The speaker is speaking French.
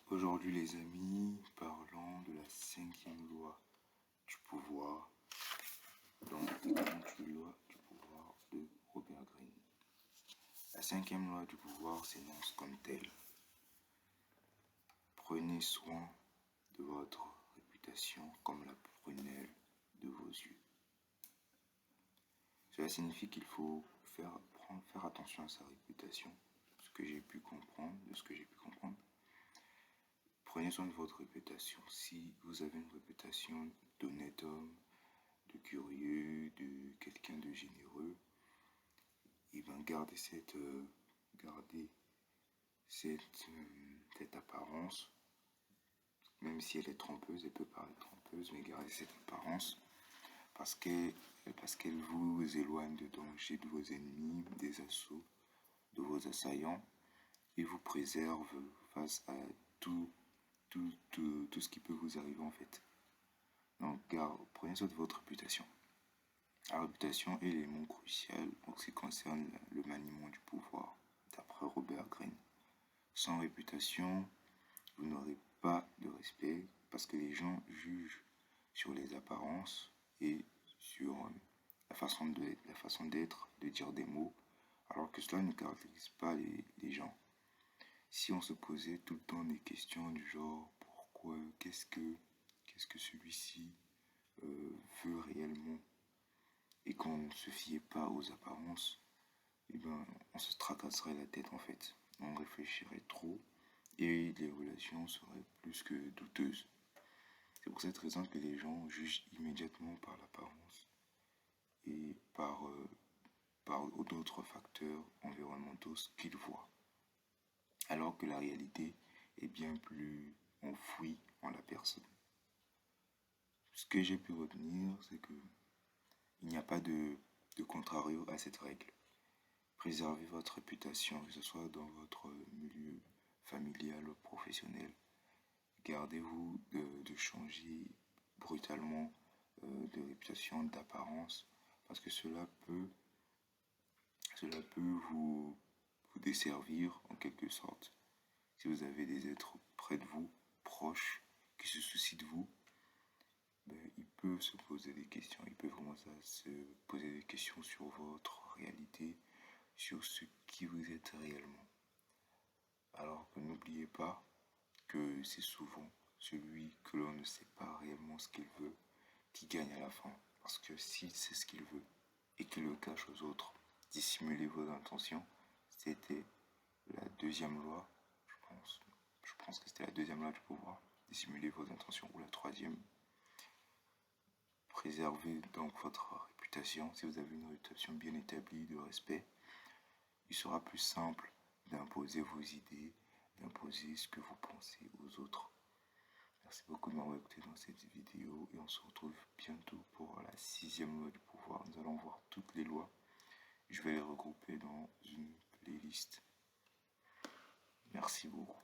Aujourd'hui les amis, parlons de la cinquième loi du pouvoir, donc les 48 lois du pouvoir de Robert Greene. La cinquième loi du pouvoir s'énonce comme telle. Prenez soin de votre réputation comme la prunelle de vos yeux. Cela signifie qu'il faut faire attention à sa réputation, de ce que j'ai pu comprendre. Prenez soin de votre réputation. Si vous avez une réputation d'honnête homme, de curieux, de quelqu'un de généreux, et bien gardez cette apparence, même si elle est trompeuse, elle peut paraître trompeuse, mais gardez cette apparence parce qu'elle vous éloigne de danger de vos ennemis, des assauts, de vos assaillants, et vous préserve face à tout ce qui peut vous arriver en fait. Donc, prenez soin de votre réputation. La réputation est l'élément crucial en ce qui concerne le maniement du pouvoir, d'après Robert Greene. Sans réputation, vous n'aurez pas de respect parce que les gens jugent sur les apparences et sur la façon d'être, de dire des mots, alors que cela ne caractérise pas les gens. Si on se posait tout le temps des questions du genre pourquoi, qu'est-ce que celui-ci veut réellement, et qu'on ne se fiait pas aux apparences, eh ben, on se tracasserait la tête en fait. On réfléchirait trop et les relations seraient plus que douteuses. C'est pour cette raison que les gens jugent immédiatement par l'apparence et par d'autres facteurs environnementaux ce qu'ils voient. Alors que la réalité est bien plus enfouie en la personne. Ce que j'ai pu retenir, c'est que il n'y a pas de contrario à cette règle. Préservez votre réputation, que ce soit dans votre milieu familial ou professionnel. Gardez-vous de changer brutalement de réputation, d'apparence, parce que cela peut vous desservir en quelque sorte. Si vous avez des êtres près de vous, proches, qui se soucient de vous, il peut se poser des questions. Il peut commencer à se poser des questions sur votre réalité, sur ce qui vous êtes réellement. Alors que n'oubliez pas que c'est souvent celui que l'on ne sait pas réellement ce qu'il veut qui gagne à la fin. Parce que s'il sait ce qu'il veut et qu'il le cache aux autres, dissimulez vos intentions. C'était la deuxième loi, je pense. Je pense que c'était la deuxième loi du pouvoir. Dissimulez vos intentions. Ou la troisième. Préservez donc votre réputation. Si vous avez une réputation bien établie de respect, il sera plus simple d'imposer vos idées, d'imposer ce que vous pensez aux autres. Merci beaucoup de m'avoir écouté dans cette vidéo et on se retrouve bientôt pour la 6e loi du pouvoir. Nous allons voir toutes les lois. Je vais les regrouper dans une playlist. Merci beaucoup.